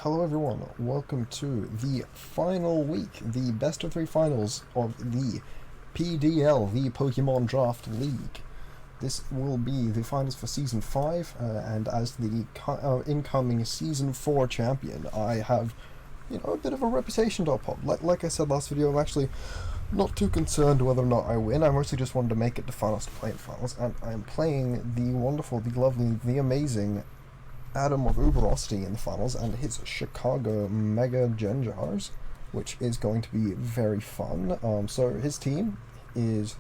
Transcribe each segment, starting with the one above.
Hello everyone, welcome to the final week, the best of three finals of the PDL, the Pokemon Draft League. This will be the finals for Season 5, and as the incoming Season 4 champion, I have, a bit of a reputation to uphold. Like I said last video, I'm actually not too concerned whether or not I win. I mostly just wanted to make it to finals to play in finals, and I'm playing the wonderful, the lovely, the amazing Adam of Uberosity in the finals and his Chicago Mega Gengars, which is going to be very fun. So his team is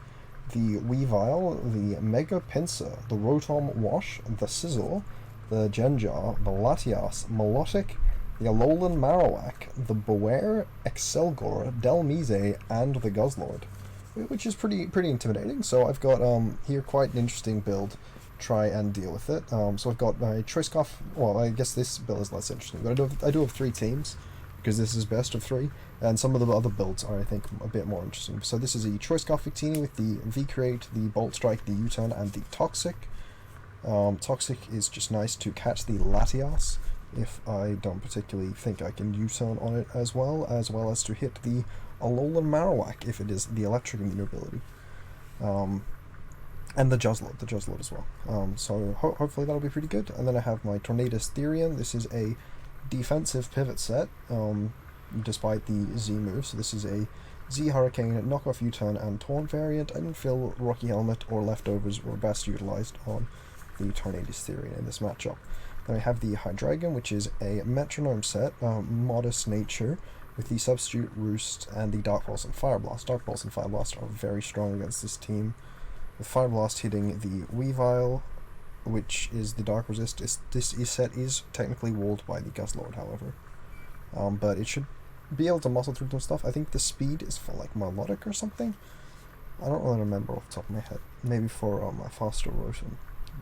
the Weavile, the Mega Pinsir, the Rotom Wash, the Sizzle, the Gengar, the Latias, Milotic, the Alolan Marowak, the Beware, Excelgor, Delmise, and the Guzzlord, which is pretty intimidating. So I've got here quite an interesting build. Try and deal with it. So I've got my Choice Scarf. Well, I guess this build is less interesting, but I do have three teams because this is best of three, and some of the other builds are, I think, a bit more interesting. So this is a Choice Scarf Victini with the V-Create, the Bolt Strike, the U-Turn, and the Toxic. Toxic is just nice to catch the Latias if I don't particularly think I can U-Turn on it, as well as to hit the Alolan Marowak if it is the Electric Immune ability. And the Guzzlord as well. So hopefully that'll be pretty good. And then I have my Tornadus Therian. This is a defensive pivot set, despite the Z move. So this is a Z Hurricane, Knockoff U-Turn, and Taunt variant. I didn't feel Rocky Helmet or Leftovers were best utilized on the Tornadus Therian in this matchup. Then I have the Hydreigon, which is a Metronome set, Modest Nature, with the Substitute Roost and the Dark Pulse and Fire Blast. Dark Pulse and Fire Blast are very strong against this team, with Fire Blast hitting the Weavile, which is the Dark Resist. This set is technically walled by the Guzzlord, however. But it should be able to muscle through some stuff. I think the speed is for like Milotic or something. I don't really remember off the top of my head. Maybe for a faster Rotom.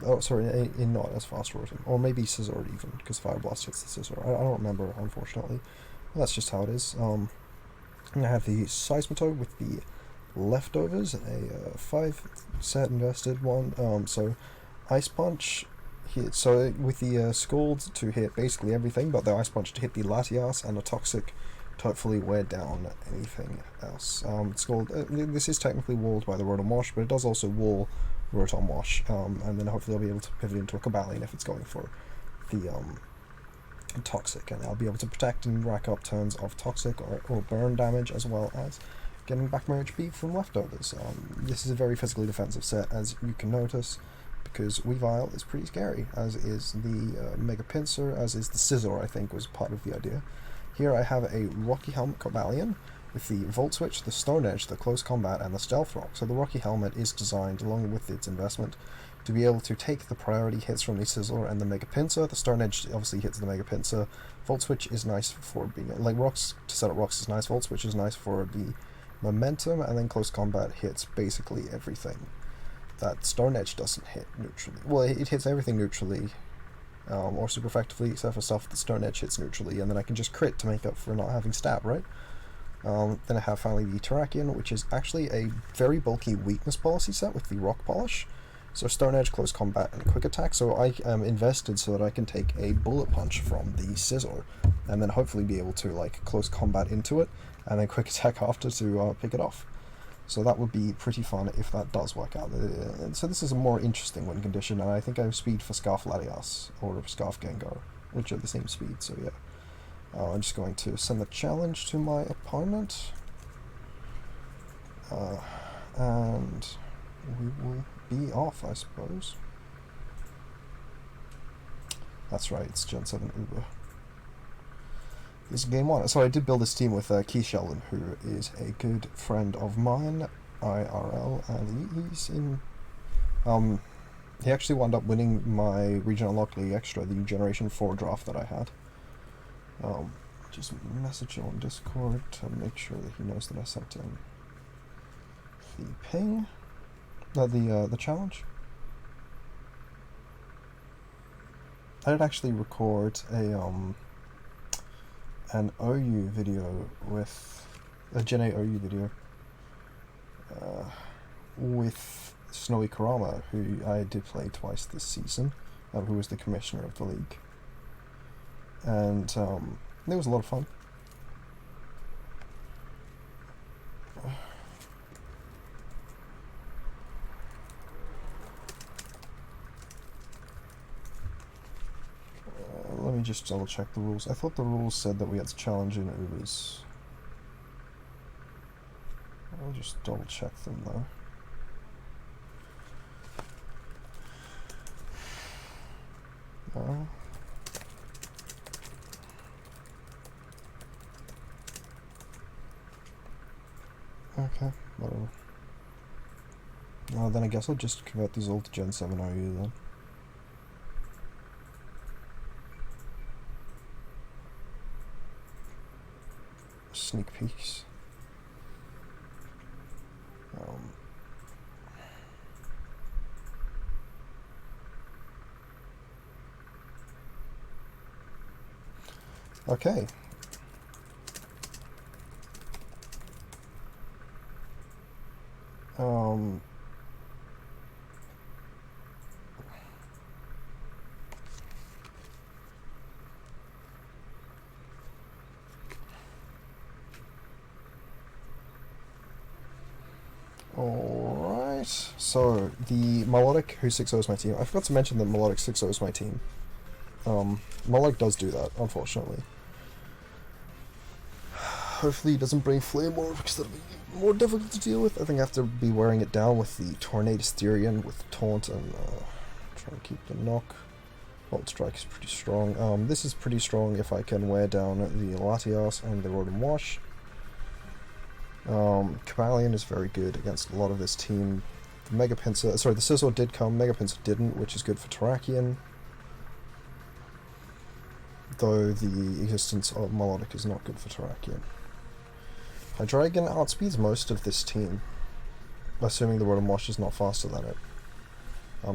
Oh, sorry, not as fast Rotom. Or maybe Scizor even, because Fire Blast hits the Scizor. I don't remember, unfortunately. That's just how it is. And I have the Seismitoad with the Leftovers, a 5 set invested one. So Ice Punch hit, so with the Scald to hit basically everything, but the Ice Punch to hit the Latias, and a Toxic to hopefully wear down anything else. Scald, this is technically walled by the Rotom Wash, but it does also wall Rotom Wash, and then hopefully I'll be able to pivot into a Cobalion if it's going for the Toxic, and I'll be able to protect and rack up turns of Toxic or burn damage, as well as getting back my HP from Leftovers. This is a very physically defensive set, as you can notice, because Weavile is pretty scary, as is the Mega Pinsir, as is the Scizor, I think, was part of the idea. Here I have a Rocky Helmet Cobalion with the Volt Switch, the Stone Edge, the Close Combat, and the Stealth Rock. So the Rocky Helmet is designed, along with its investment, to be able to take the priority hits from the Scizor and the Mega Pinsir. The Stone Edge obviously hits the Mega Pinsir. Volt Switch is nice for being, like, rocks, to set up rocks is nice. Volt Switch is nice for the momentum, and then Close Combat hits basically everything that Stone Edge doesn't hit neutrally. Well, it hits everything neutrally, or super effectively, except for stuff that Stone Edge hits neutrally, and then I can just crit to make up for not having stab, right? Then I have finally the Terrakion, which is actually a very bulky weakness policy set with the Rock Polish. So Stone Edge, Close Combat, and Quick Attack, so I am invested so that I can take a Bullet Punch from the Scizor, and then hopefully be able to, like, Close Combat into it, and then Quick Attack after to pick it off. So that would be pretty fun if that does work out. So this is a more interesting win condition, and I think I have speed for Scarf Latias, or Scarf Gengar, which are the same speed, so yeah. I'm just going to send the challenge to my opponent, and we will be off, I suppose. That's right, it's Gen 7 Uber. This is game 1. So I did build this team with Keith Sheldon, who is a good friend of mine, IRL, and he's in... he actually wound up winning my Regional Lock League Extra, the Generation 4 draft that I had. Just message him on Discord to make sure that he knows that I sent him the ping, the challenge. I did actually record an OU video with a Gen 8 OU video with Snowy Karama, who I did play twice this season, who was the commissioner of the league. And It was a lot of fun. Let me just double check the rules. I thought the rules said that we had to challenge in Ubers. I'll just double check them though. No. Okay, whatever. Then I guess I'll just convert these all to Gen 7 OU then. Sneak peeks. Okay. Alright, so the Melodic who 6-0s my team. I forgot to mention that Melodic 6-0s my team. Melodic does do that, unfortunately. Hopefully he doesn't bring Flame Orb because that'll be more difficult to deal with. I think I have to be wearing it down with the Tornadus Therian with Taunt and try and keep the knock. Volt Strike is pretty strong. This is pretty strong if I can wear down the Latias and the Rotom Wash. Cavalion is very good against a lot of this team. The Mega Pinsir, sorry, the Scizor did come, Mega Pinsir didn't, which is good for Terrakion. Though the existence of Melodic is not good for Terrakion. Hydreigon outspeeds most of this team, assuming the Rotom Wash is not faster than it.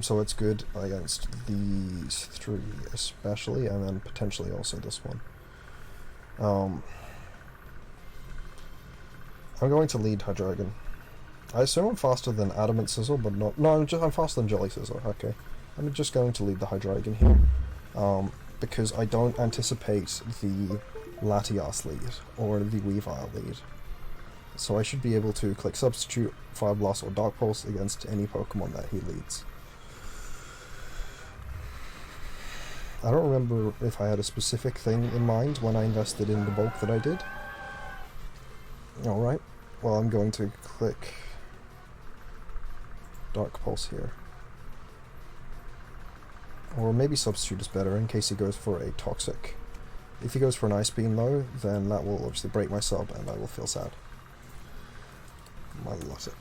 So it's good against these three especially, and then potentially also this one. I'm going to lead Hydreigon. I assume I'm faster than Adamant Scizor, but not... No, I'm faster than Jelly Scizor, okay. I'm just going to lead the Hydreigon here. Because I don't anticipate the Latias lead, or the Weavile lead. So I should be able to click Substitute, Fire Blast, or Dark Pulse against any Pokemon that he leads. I don't remember if I had a specific thing in mind when I invested in the bulk that I did. Alright, well I'm going to click Dark Pulse here. Or maybe Substitute is better in case he goes for a Toxic. If he goes for an Ice Beam though, then that will obviously break my sub and I will feel sad. Milotic.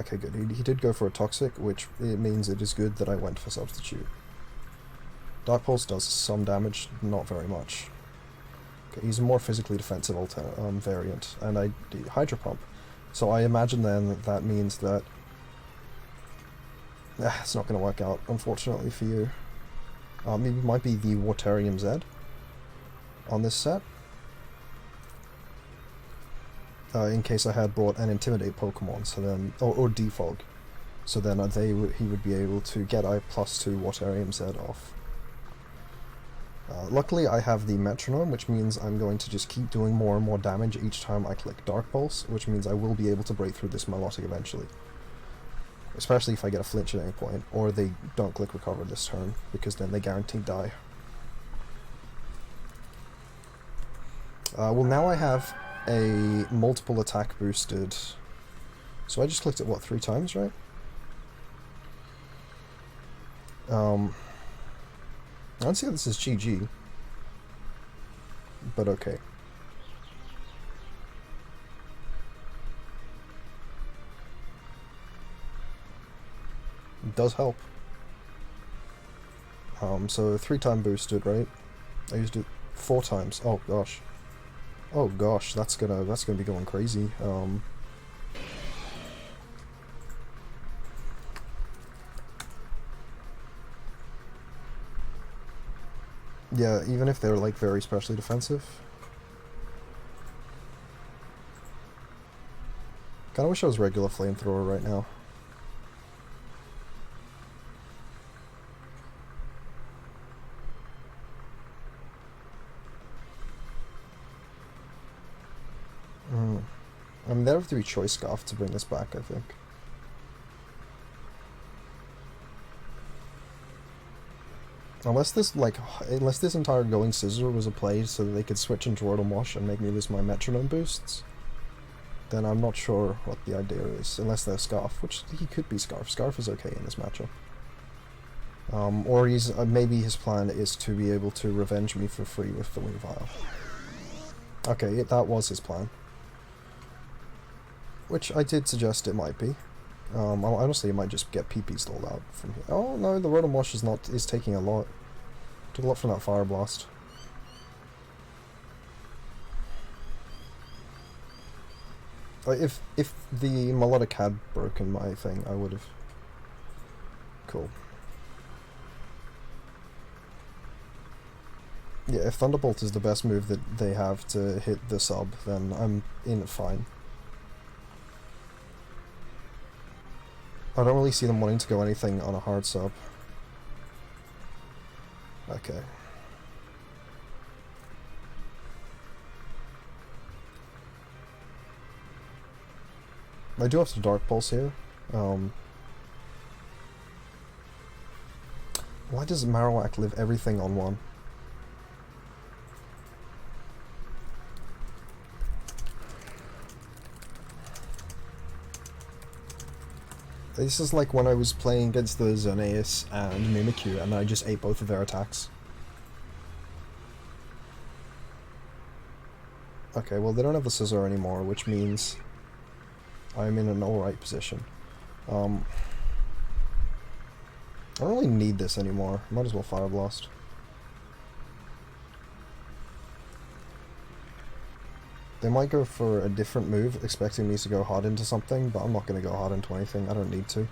Okay, good. He did go for a Toxic, which it means it is good that I went for Substitute. Dark Pulse does some damage, not very much. Okay, he's a more physically defensive variant, and I do Hydro Pump. So I imagine then that means that it's not going to work out, unfortunately for you. Maybe it might be the Waterium Z on this set. In case I had brought an Intimidate Pokemon, so then, or Defog, so then he would be able to get I+2 Waterium Z off. Luckily I have the Metronome, which means I'm going to just keep doing more and more damage each time I click Dark Pulse, which means I will be able to break through this Milotic eventually. Especially if I get a flinch at any point, or they don't click Recover this turn, because then they guaranteed die. Well, now I have a multiple attack boosted, so I just clicked it, what, 3 times, right? I don't see how this is GG, but okay. It does help. So 3-time boosted, right? I used it 4 times. Oh gosh. Oh gosh, that's gonna be going crazy. Yeah, even if they're like very specially defensive. Kinda wish I was regular flamethrower right now. I mean, there have to be Choice Scarf to bring this back, I think. Unless this entire Going Scissor was a play so that they could switch into Rotom Wash and make me lose my Metronome boosts, then I'm not sure what the idea is, unless they're Scarf, which he could be Scarf. Scarf is okay in this matchup. Or maybe his plan is to be able to revenge me for free with the Weavile. Okay, that was his plan. Which I did suggest it might be. Honestly, it might just get PP stalled out from here. Oh no, the Rotom Wash is taking a lot. Took a lot from that Fire Blast. If the Melodic had broken my thing, I would have. Cool. Yeah, if Thunderbolt is the best move that they have to hit the sub, then I'm in fine. I don't really see them wanting to go anything on a hard sub. Okay. I do have to Dark Pulse here. Why does Marowak live everything on one? This is like when I was playing against the Xerneas and Mimikyu and I just ate both of their attacks. Okay, well they don't have the Scissor anymore, which means I'm in an alright position. I don't really need this anymore. Might as well Fire Blast. They might go for a different move, expecting me to go hard into something, but I'm not going to go hard into anything. I don't need to.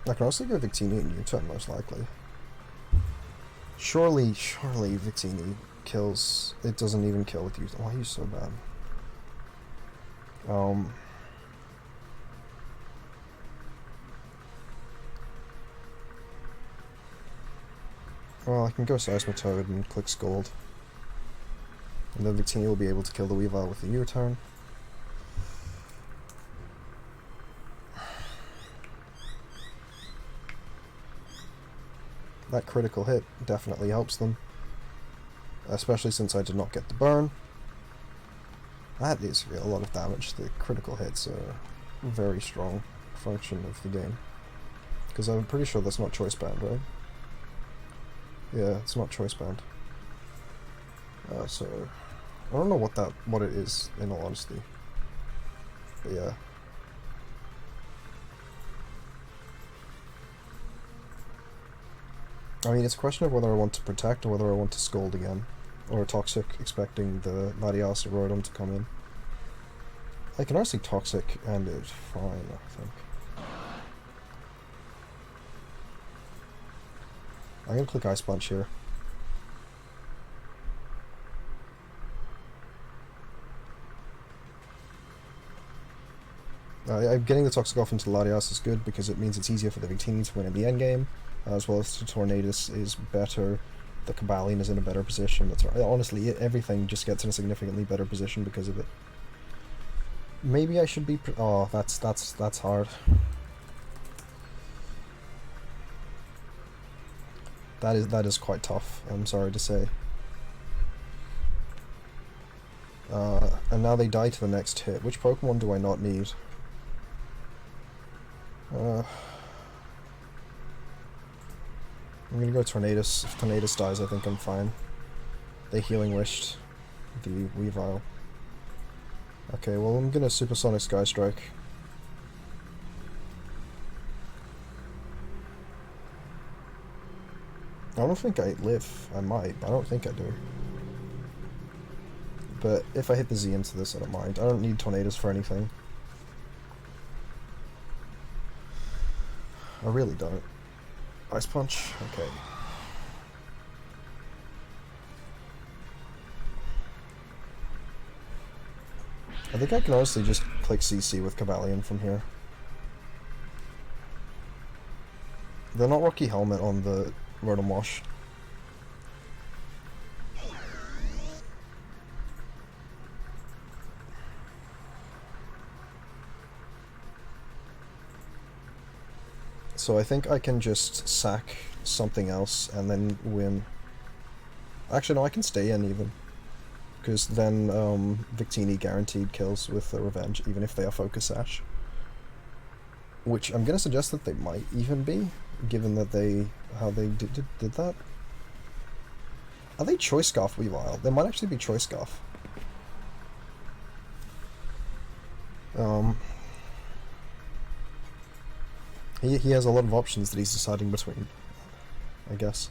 I can also go Victini and U-turn, most likely. Surely Victini kills... It doesn't even kill with U-turn. Why are you so bad? Well, I can go Seismitoad and click Scold. And then Victini will be able to kill the Weavile with the U-turn. That critical hit definitely helps them. Especially since I did not get the burn. That is a lot of damage. The critical hits are a very strong function of the game. Because I'm pretty sure that's not choice band, right? Yeah, it's not choice band. So I don't know what it is, in all honesty. But yeah. I mean, it's a question of whether I want to protect or whether I want to scold again. Or Toxic, expecting the Latias or Rotom to come in. I can honestly Toxic and it's fine, I think. I'm gonna click Ice Punch here. Getting the Toxic off into Latias is good because it means it's easier for the Victini to win in the endgame, as well as the Tornadus is better, the Cobalion is in a better position. Honestly, everything just gets in a significantly better position because of it. Maybe I should be... oh, that's hard. That is quite tough, I'm sorry to say. And now they die to the next hit. Which Pokemon do I not need? I'm gonna go Tornadus. If Tornadus dies, I think I'm fine. They Healing Wished the Weavile. Okay, well I'm gonna Supersonic Sky Strike. I don't think I live. I might, but I don't think I do. But if I hit the Z into this, I don't mind. I don't need Tornadus for anything. I really don't. Ice Punch? Okay. I think I can honestly just click CC with Cobalion from here. They're not Rocky Helmet on the Rotom Wash. So I think I can just sack something else and then win. Actually, no, I can stay in even. Because then Victini guaranteed kills with the Revenge, even if they are Focus Sash. Which I'm going to suggest that they might even be, given that how they did that. Are they Choice Scarf Weavile? They might actually be Choice Scarf. He has a lot of options that he's deciding between, I guess.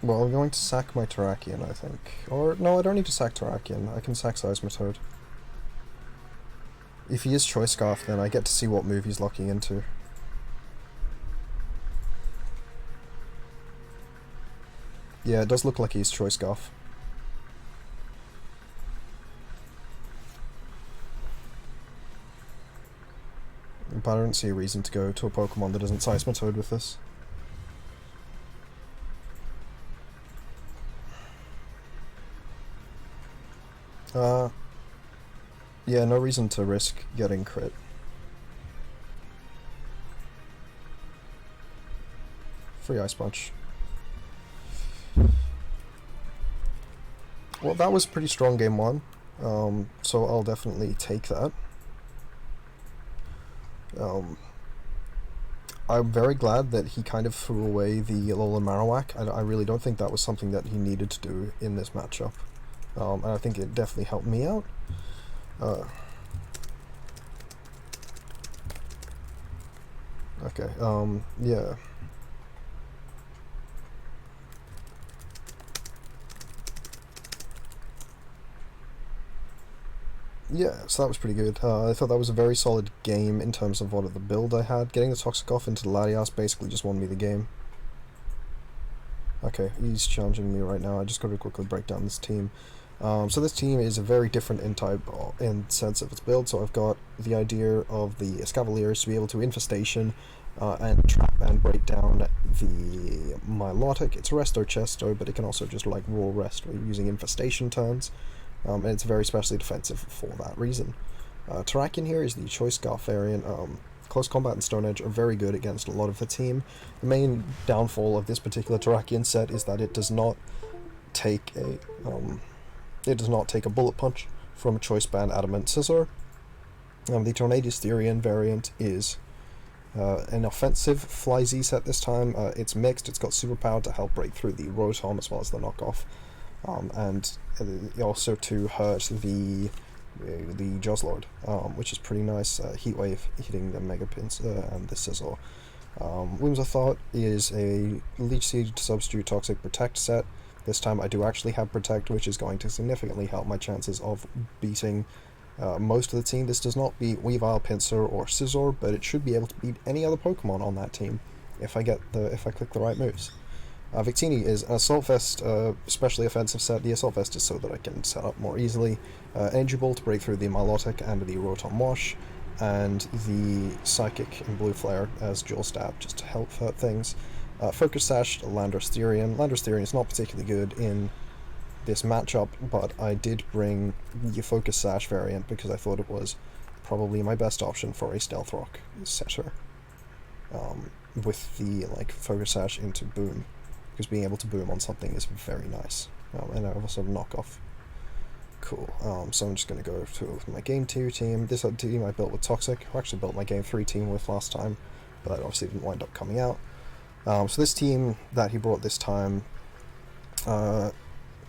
Well, I'm going to sack my Terrakion, I think. Or, no, I don't need to sack Terrakion. I can sack Seismitoad. If he is Choice Scarf, then I get to see what move he's locking into. Yeah, it does look like he's Choice Scarf. But I don't see a reason to go to a Pokemon that isn't Seismitoad with this. Yeah, no reason to risk getting crit. Free Ice Punch. Well, that was pretty strong game 1, so I'll definitely take that. I'm very glad that he kind of threw away the Alolan Marowak. I really don't think that was something that he needed to do in this matchup. And I think it definitely helped me out. Okay, yeah. Yeah, so that was pretty good. I thought that was a very solid game in terms of what the build I had. Getting the Toxic off into the Latias basically just won me the game. Okay, he's challenging me right now. I just got to quickly break down this team. So this team is a very different in type, in sense of its build. So I've got the idea of the Escavaliers to be able to Infestation and trap and break down the Milotic. It's Resto Chesto, but it can also just like raw rest using Infestation turns. And it's very specially defensive for that reason. Terrakion here is the Choice Scarf variant. Close Combat and Stone Edge are very good against a lot of the team. The main downfall of this particular Terrakion set is that it does not take a bullet punch from a Choice Band Adamant Scissor. The Tornadus Therian variant is an offensive Fly Z set this time. It's mixed, it's got superpower to help break through the Rotom as well as the knockoff. And also to hurt the Joslord, which is pretty nice. Heat Wave hitting the Mega Pins and the Scizor. Whims of Thought is a Leech Seed Substitute Toxic Protect set. This time I do actually have Protect, which is going to significantly help my chances of beating most of the team. This does not beat Weavile, Pinsir, or Scizor, but it should be able to beat any other Pokemon on that team if I click the right moves. Victini is an Assault Vest, especially offensive set. The Assault Vest is so that I can set up more easily. Energy Ball to break through the Milotic and the Rotom Wash, and the Psychic and Blue Flare as Dual Stab just to help hurt things. Focus Sash, Landorus Therian. Landorus Therian is not particularly good in this matchup, but I did bring the Focus Sash variant because I thought it was probably my best option for a Stealth Rock setter. With the Focus Sash into Boom. Because being able to boom on something is very nice. And I also knock off. Cool. So I'm just going to go to my Game 2 team. This team I built with Toxic, who I actually built my Game 3 team with last time, but that obviously didn't wind up coming out. So this team that he brought this time,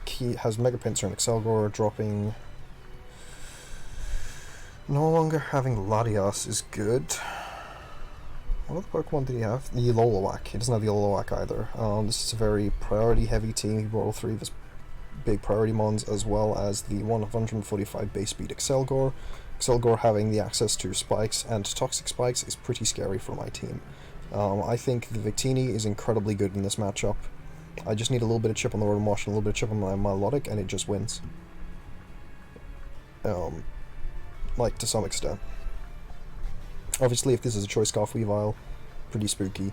he has Mega Pinsir and Excelgor dropping. No longer having Latias is good. What other Pokemon did he have? The Lolowak. He doesn't have the Lolowak either. This is a very priority-heavy team. He brought all three of his big priority mons, as well as the 145 base speed Excelgor. Excelgor having the access to Spikes and Toxic Spikes is pretty scary for my team. I think the Victini is incredibly good in this matchup. I just need a little bit of chip on the Rotom Wash and a little bit of chip on my Milotic, and it just wins. To some extent. Obviously, if this is a Choice Scarf Weavile, pretty spooky.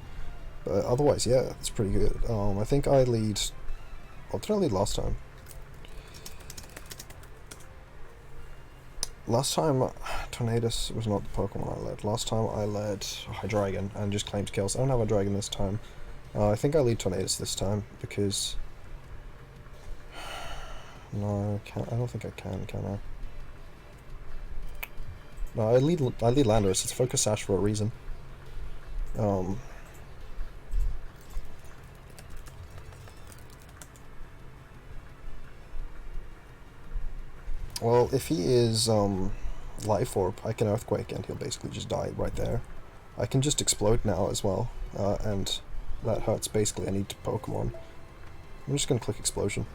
But otherwise, yeah, it's pretty good. I think I lead. What did I lead last time? Last time, Tornadus was not the Pokemon I led. Last time I led Hydreigon and just claimed kills. I don't have a Dragon this time. I think I lead Tornadus this time because... No, I can't. I don't think I can I? No, I lead Landorus. It's Focus Sash for a reason. Well, if he is, Life Orb, I can Earthquake and he'll basically just die right there. I can just Explode now as well, and that hurts basically any Pokemon. I'm just gonna click Explosion.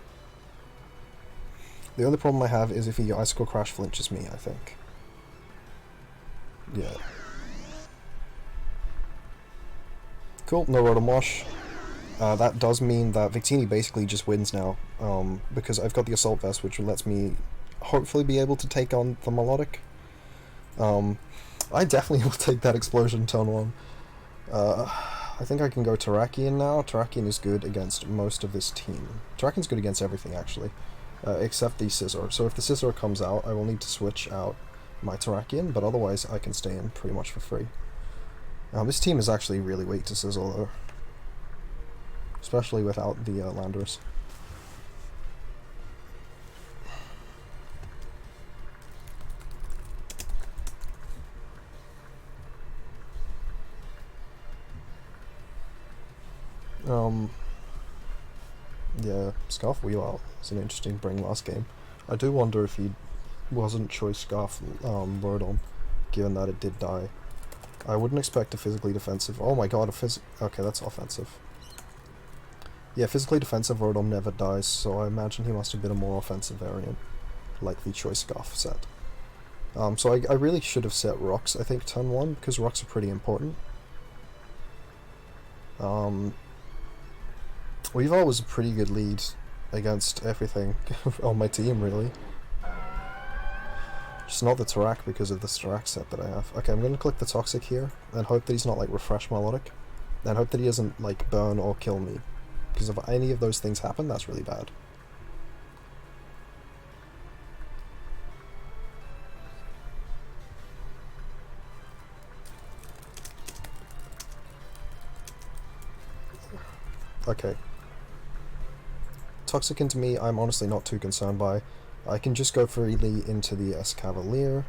The only problem I have is if he Icicle Crash flinches me, I think. Yeah. Cool, no Rotom Wash. That does mean that Victini basically just wins now, because I've got the Assault Vest, which lets me hopefully be able to take on the Melodic. I definitely will take that Explosion turn 1. I think I can go Terrakion now. Terrakion is good against most of this team. Terrakion's good against everything, actually, except the Scizor. So if the Scizor comes out, I will need to switch out my Terrakion, but otherwise I can stay in pretty much for free. This team is actually really weak to Scizor, though. Especially without the Landorus. Yeah, Scarf Weavile is an interesting bring last game. I do wonder if he wasn't Choice Scarf Rotom, given that it did die. I wouldn't expect a physically defensive... Oh my god, okay, that's offensive. Yeah, physically defensive Rotom never dies, so I imagine he must have been a more offensive variant, like the Choice Scarf set. So I really should have set Rocks, I think, turn 1, because Rocks are pretty important. Weavile was a pretty good lead against everything on my team, really. Just not the Tarak because of the Starak set that I have. Okay, I'm going to click the Toxic here, and hope that he's not, like, Refresh Melodic. And hope that he doesn't, like, burn or kill me. Because if any of those things happen, that's really bad. Okay. Toxic into me, I'm honestly not too concerned by. I can just go freely into the Escavalier.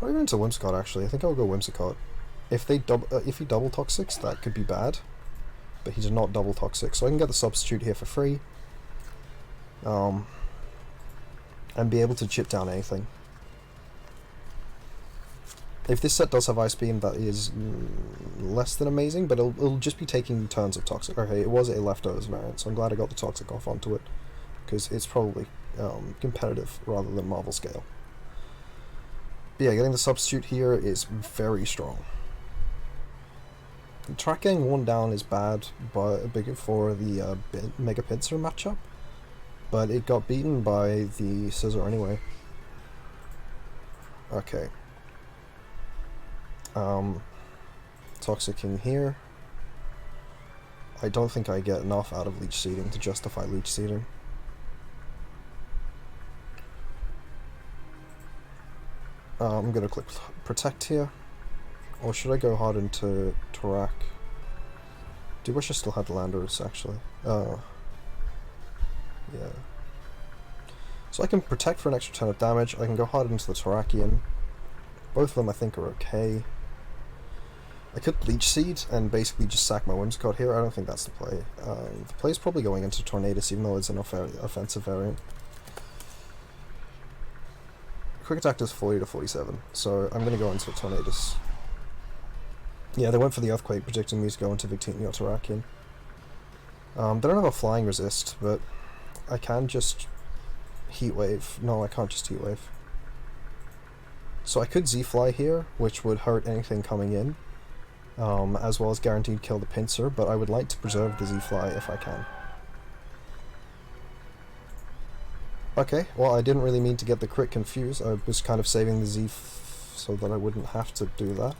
Or even into Whimsicott, actually. I think I'll go Whimsicott. If he double Toxics, that could be bad. But he did not double Toxic, so I can get the Substitute here for free. And be able to chip down anything. If this set does have Ice Beam, that is less than amazing, but it'll just be taking turns of Toxic. Okay, it was a Leftovers variant, so I'm glad I got the Toxic off onto it, because it's probably competitive rather than Marvel Scale. But yeah, getting the Substitute here is very strong. Track getting 1 down is bad, but for the Mega Pinsir matchup, but it got beaten by the Scizor anyway. Okay. Toxic in here. I don't think I get enough out of Leech Seeding to justify Leech Seeding. I'm gonna click Protect here. Or should I go hard into Tarak? Do wish I still had Landorus, actually. Yeah. So I can Protect for an extra 10 of damage. I can go hard into the Terrakion. Both of them I think are okay. I could Leech Seed and basically just sack my Whimsicott here. I don't think that's the play. The play is probably going into Tornadus, even though it's an offensive variant. Quick Attack does 40 to 47, so I'm going to go into Tornadus. Yeah, they went for the Earthquake, predicting me to go into Victini or Terrakion. They don't have a Flying Resist, but I can just Heat Wave. No, I can't just Heat Wave. So I could Z-Fly here, which would hurt anything coming in, as well as guaranteed kill the Pinsir, but I would like to preserve the Z-Fly if I can. Okay, well I didn't really mean to get the crit confused. I was kind of saving the Z so that I wouldn't have to do that.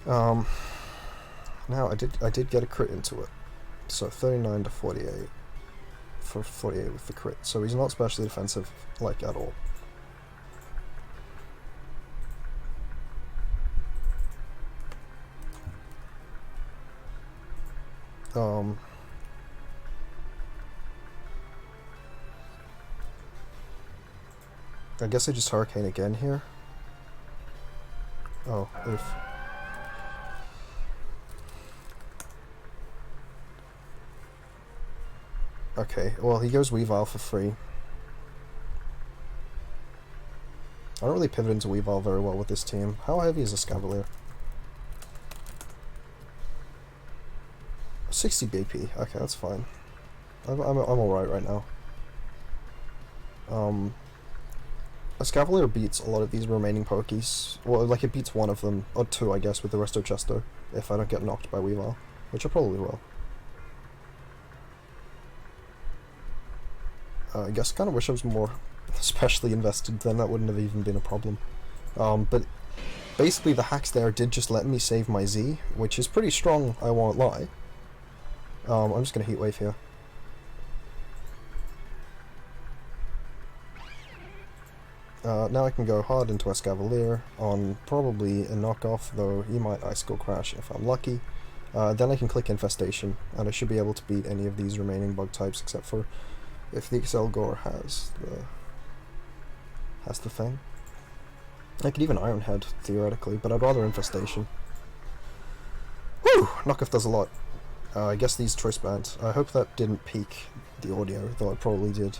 Now I did get a crit into it. So 39 to 48. for 48 with the crit, so he's not especially defensive, like, at all. I guess I just Hurricane again here. Oh, if... Okay, well, he goes Weavile for free. I don't really pivot into Weavile very well with this team. How heavy is a Scavalier? 60 BP. Okay, that's fine. I'm alright right now. A Scavalier beats a lot of these remaining Pokies. Well, like, it beats one of them, or two, I guess, with the Resto Chesto, if I don't get knocked by Weavile, which I probably will. I guess I kind of wish I was more especially invested, then that wouldn't have even been a problem. But basically the hacks there did just let me save my Z, which is pretty strong, I won't lie. I'm just gonna Heat Wave here. Now I can go hard into Escavalier on probably a knockoff, though he might Icicle Crash if I'm lucky. Then I can click Infestation, and I should be able to beat any of these remaining bug types, except for if the Excelgor has the thing. I could even Iron Head, theoretically, but I'd rather Infestation. Woo! Knockoff does a lot. I guess these Choice Bands. I hope that didn't peak the audio, though it probably did.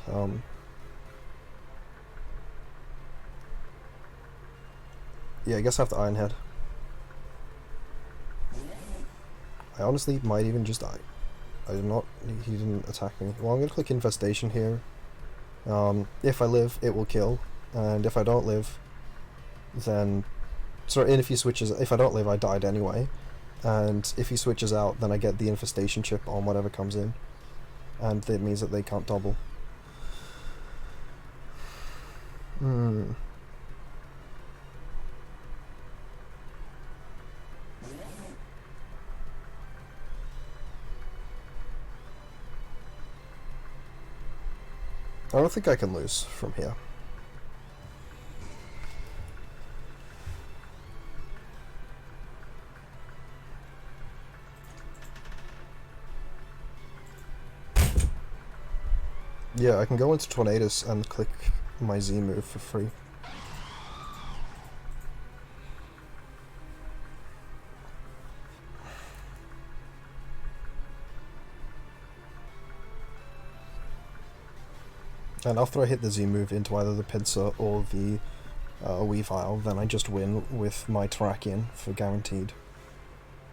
Yeah, I guess I have to Iron Head. I honestly might even just die. I did not... he didn't attack me. Well, I'm gonna click Infestation here. If I live, it will kill. And if I don't live, then... sorry, and if he switches... if I don't live, I died anyway. And if he switches out, then I get the Infestation chip on whatever comes in. And it means that they can't double. I don't think I can lose from here. Yeah, I can go into Tornadus and click my Z move for free. And after I hit the Z move into either the Pinsir or the Weavile, then I just win with my Terrakion for guaranteed.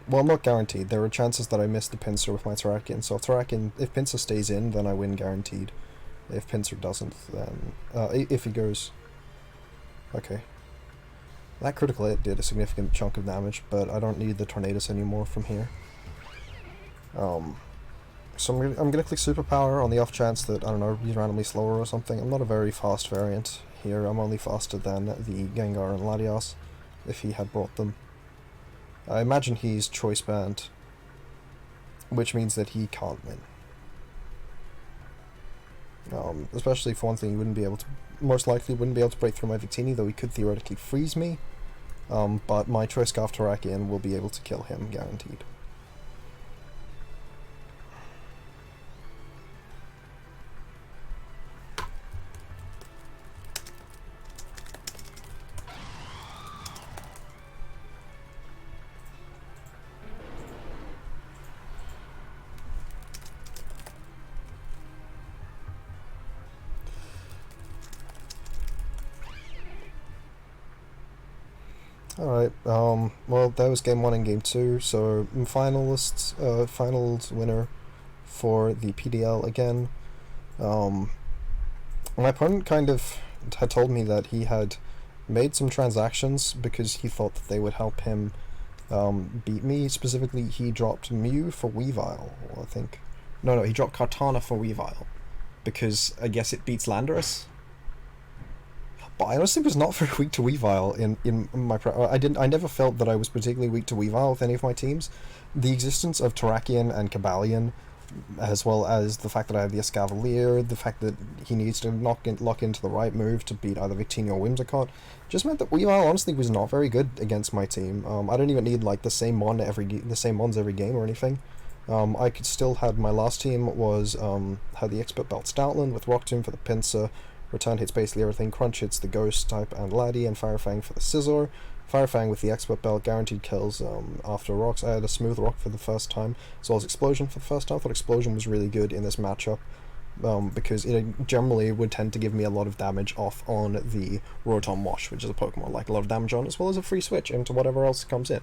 Well, not guaranteed. There are chances that I miss the Pinsir with my Terrakion, so if Pinsir stays in, then I win guaranteed. If Pinsir doesn't, then... if he goes... Okay. That critical hit did a significant chunk of damage, but I don't need the Tornadus anymore from here. So I'm gonna click Superpower on the off chance that, I don't know, he's randomly slower or something. I'm not a very fast variant here. I'm only faster than the Gengar and Latias, if he had brought them. I imagine he's Choice Band, which means that he can't win. Especially for one thing, he wouldn't be able to, most likely wouldn't be able to break through my Victini, though he could theoretically freeze me. But my Choice Scarf Terrakion will be able to kill him, guaranteed. Alright, well, that was game 1 and game 2, so finals winner for the PDL again. My opponent kind of had told me that he had made some transactions because he thought that they would help him beat me. Specifically, he dropped Mew for Weavile, I think. No, he dropped Kartana for Weavile, because I guess it beats Landorus. But I honestly was not very weak to Weavile in my I never felt that I was particularly weak to Weavile with any of my teams. The existence of Terrakion and Cobalion as well as the fact that I have the Escavalier, the fact that he needs to lock into the right move to beat either Victini or Whimsicott, just meant that Weavile honestly was not very good against my team. I don't even need like the same mons every game or anything. I could still had my last team was had the Expert Belt Stoutland with Rock Tomb for the Pinsir, Return hits basically everything, Crunch hits the Ghost type and Laddie, and Firefang for the Scizor. Firefang with the Expert Belt guaranteed kills after rocks. I had a Smooth Rock for the first time, as well as Explosion for the first time. I thought Explosion was really good in this matchup, because it generally would tend to give me a lot of damage off on the Rotom Wash, which is a Pokemon like a lot of damage on, as well as a free switch into whatever else comes in.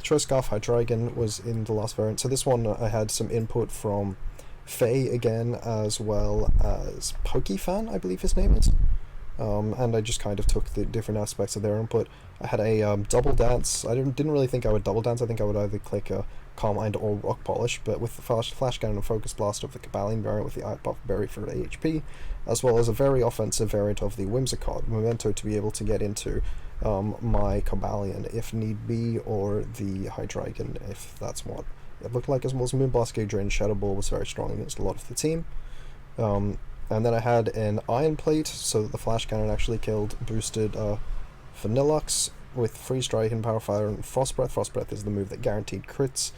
Choice Scarf Hydreigon was in the last variant, so this one I had some input from Faye again, as well as Pokefan, I believe his name is. And I just kind of took the different aspects of their input. I had a double dance. I didn't really think I would double dance. I think I would either click a Calm Mind or Rock Polish, but with the Flash Cannon and Focus Blast of the Cobalion variant with the Ice Buff Berry for AHP, as well as a very offensive variant of the Whimsicott, Memento, to be able to get into my Cobalion if need be, or the Hydreigon if that's what it looked like, as well as Moonblast, Gauge Drain, Shadow Ball was very strong against a lot of the team. And then I had an Iron Plate, so that the Flash Cannon actually boosted Vanillux with Freeze Strike and Power Fire and Frost Breath. Frost Breath is the move that guaranteed crits.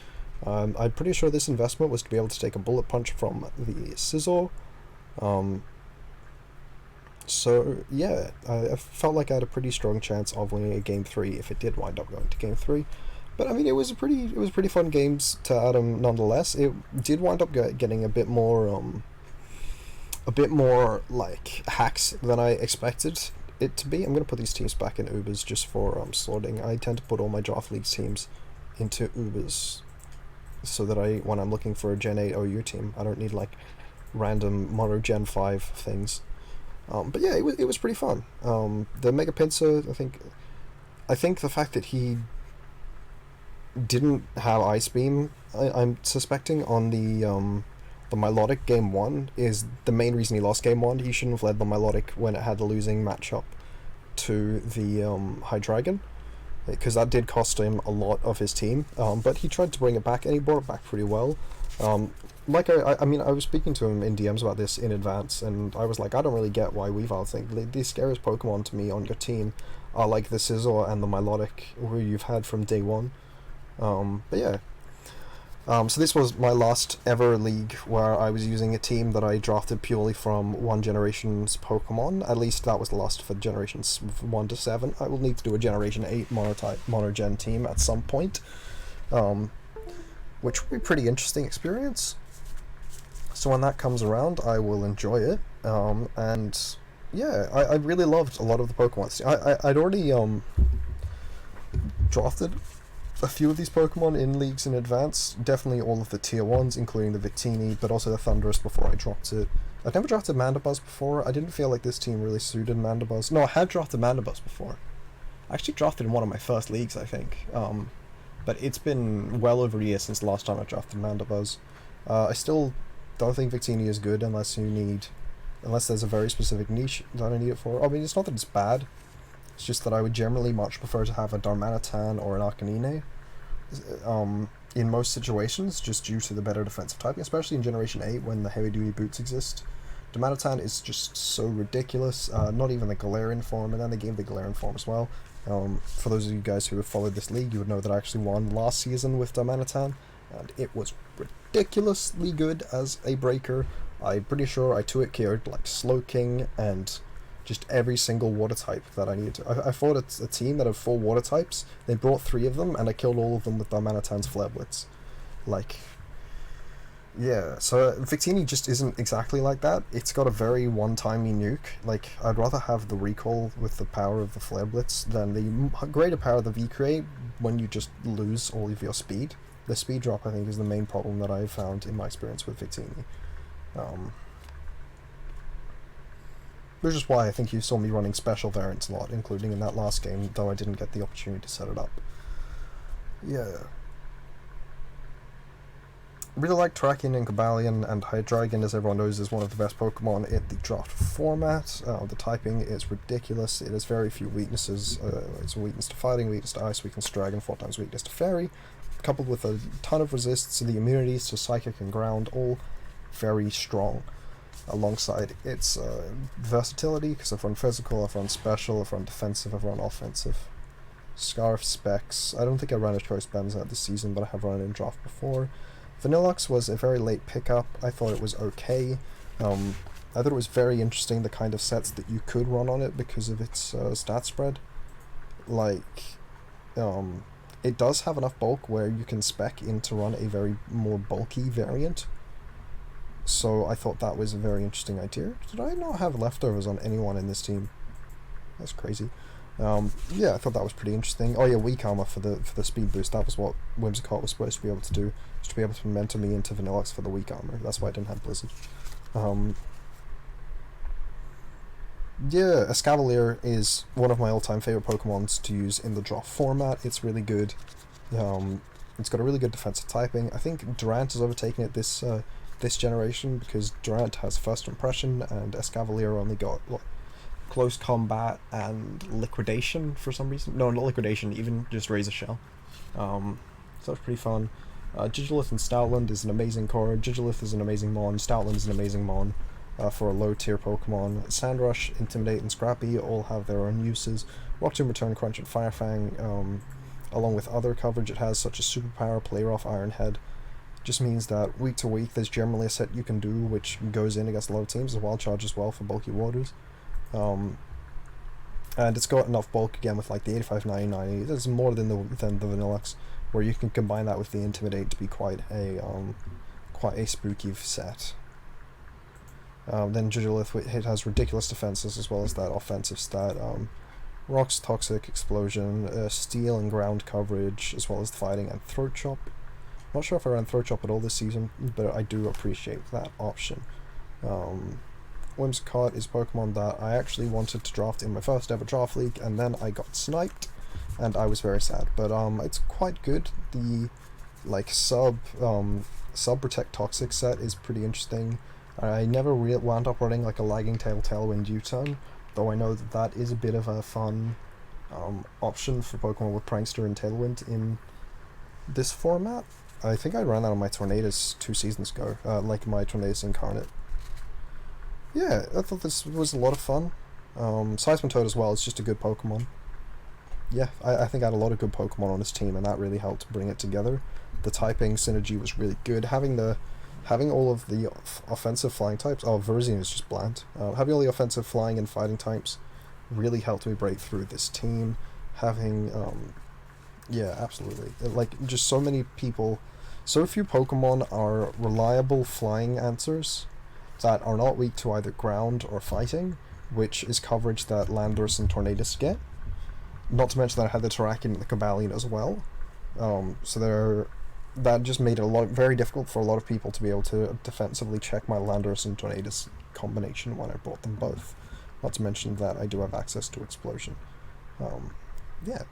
I'm pretty sure this investment was to be able to take a Bullet Punch from the Scizor. So yeah, I felt like I had a pretty strong chance of winning a Game 3 if it did wind up going to Game 3. But I mean, it was pretty fun games to Adam nonetheless. It did wind up getting a bit more like hacks than I expected it to be. I'm going to put these teams back in Ubers just for sorting. I tend to put all my Draft League teams into Ubers so that when I'm looking for a Gen 8 OU team, I don't need like random Mono Gen 5 things. But yeah, it was pretty fun. The Mega Pinsir, I think the fact that he didn't have Ice Beam, I'm suspecting, on the Milotic Game 1 is the main reason he lost Game 1. He shouldn't have led the Milotic when it had the losing matchup to the Hydreigon, because that did cost him a lot of his team. But he tried to bring it back, and he brought it back pretty well. Like I mean, I was speaking to him in DMs about this in advance, and I was like, I don't really get why Weavile think the scariest Pokemon to me on your team are like the Scizor and the Milotic, who you've had from day one. But yeah. So this was my last ever league where I was using a team that I drafted purely from one generation's Pokemon. At least that was the last for generations 1 to 7. I will need to do a Generation 8 Monogen team at some point, which will be a pretty interesting experience. So when that comes around, I will enjoy it. And yeah, I really loved a lot of the Pokemon. I'd already drafted a few of these Pokemon in leagues in advance. Definitely all of the tier 1s, including the Victini, but also the Thundurus before I dropped it. I'd never drafted Mandibuzz before. I didn't feel like this team really suited Mandibuzz. No, I had drafted Mandibuzz before. I actually drafted in one of my first leagues, I think. But it's been well over a year since the last time I drafted Mandibuzz. I still don't think Victini is good unless there's a very specific niche that I need it for. I mean, it's not that it's bad. It's just that I would generally much prefer to have a Darmanitan or an Arcanine in most situations, just due to the better defensive typing, especially in Generation 8 when the heavy-duty boots exist. Darmanitan is just so ridiculous, not even the Galarian form, and then they gave the Galarian form as well. For those of you guys who have followed this league, you would know that I actually won last season with Darmanitan, and it was ridiculously good as a breaker. I'm pretty sure I 2-hit KO'd like Slowking and just every single water type that I needed to. I fought a team that had 4 water types. They brought 3 of them, and I killed all of them with Darmanitan's Flare Blitz. Like, yeah, so Victini just isn't exactly like that. It's got a very one-timey nuke. Like, I'd rather have the recall with the power of the Flare Blitz than the greater power of the V-Create when you just lose all of your speed. The speed drop, I think, is the main problem that I've found in my experience with Victini. Which is why I think you saw me running special variants a lot, including in that last game, though I didn't get the opportunity to set it up. Yeah. Really like Terrakion and Cobalion, and Hydreigon, as everyone knows, is one of the best Pokemon in the draft format. The typing is ridiculous. It has very few weaknesses. It's a weakness to fighting, weakness to ice, weakness to dragon, 4 times weakness to fairy. coupled with a ton of resists, the immunities to Psychic and Ground, all very strong. Alongside its versatility, because I've run physical, I've run special, I've run defensive, I've run offensive. Scarf specs. I don't think I ran a choice Benza this season, but I have run it in draft before. Vanillux was a very late pickup. I thought it was okay. I thought it was very interesting the kind of sets that you could run on it because of its stat spread. Like, it does have enough bulk where you can spec in to run a very more bulky variant. So I thought that was a very interesting idea. Did I not have leftovers on anyone in this team? That's crazy. Yeah, I thought that was pretty interesting. Oh yeah, weak armor for the speed boost. That was what Whimsicott was supposed to be able to do. Just to be able to mentor me into Vanillux for the weak armor. That's why I didn't have Blizzard. Yeah, Escavalier is one of my all-time favorite Pokemons to use in the draw format. It's really good. It's got a really good defensive typing. I think Durant has overtaken it this generation because Durant has first impression and Escavalier only got what, close combat and liquidation for some reason. No, not liquidation, even just Razor Shell. So that's pretty fun. Gigolith and Stoutland is an amazing core. Gigolith is an amazing mon. Stoutland is an amazing mon for a low tier Pokemon. Sandrush, Intimidate, and Scrappy all have their own uses. Rock Tomb, Return, Crunch, and Firefang, along with other coverage it has, such as Superpower, Play Rough, Iron Head, just means that week to week there's generally a set you can do which goes in against a lot of teams. There's Wild Charge as well for bulky waters. And it's got enough bulk again with like the 85, 90, 90. There's more than the Vanillux, where you can combine that with the Intimidate to be quite a spooky set. Then Gigolith, it has ridiculous defenses as well as that offensive stat. Rocks, Toxic, Explosion, Steel and Ground coverage, as well as Fighting and Throat Chop. Not sure if I ran Throat Chop at all this season, but I do appreciate that option. Whimsicott is a Pokemon that I actually wanted to draft in my first ever draft league, and then I got sniped, and I was very sad. But it's quite good. The like sub Protect Toxic set is pretty interesting. I never wound up running like a Lagging Tail Tailwind U-turn, though I know that that is a bit of a fun option for Pokemon with Prankster and Tailwind in this format. I think I ran that on my Tornadus 2 seasons ago, like my Tornadus Incarnate. Yeah, I thought this was a lot of fun. Seismitoad as well is just a good Pokemon. Yeah, I think I had a lot of good Pokemon on this team, and that really helped bring it together. The typing synergy was really good. Having all of the offensive flying types... Oh, Verizon is just bland. Having all the offensive flying and fighting types really helped me break through this team. Having... yeah, absolutely. Like, just so many people... So few Pokemon are reliable flying answers that are not weak to either ground or fighting, which is coverage that Landorus and Tornadus get. Not to mention that I had the Terrakion and the Cobalion as well. So that just made it very difficult for a lot of people to be able to defensively check my Landorus and Tornadus combination when I brought them both. Not to mention that I do have access to Explosion. Yeah.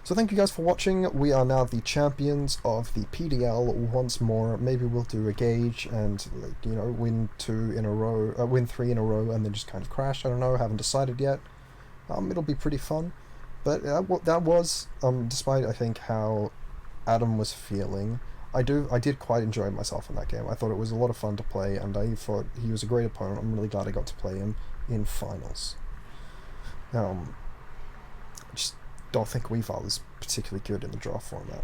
So thank you guys for watching. We are now the champions of the PDL once more. Maybe we'll do a gauge and, like, you know, win 3 in a row, and then just kind of crash. I don't know. Haven't decided yet. It'll be pretty fun. But that was, despite I think how Adam was feeling, I did quite enjoy myself in that game. I thought it was a lot of fun to play, and I thought he was a great opponent. I'm really glad I got to play him in finals. I just don't think Weavile is particularly good in the draw format.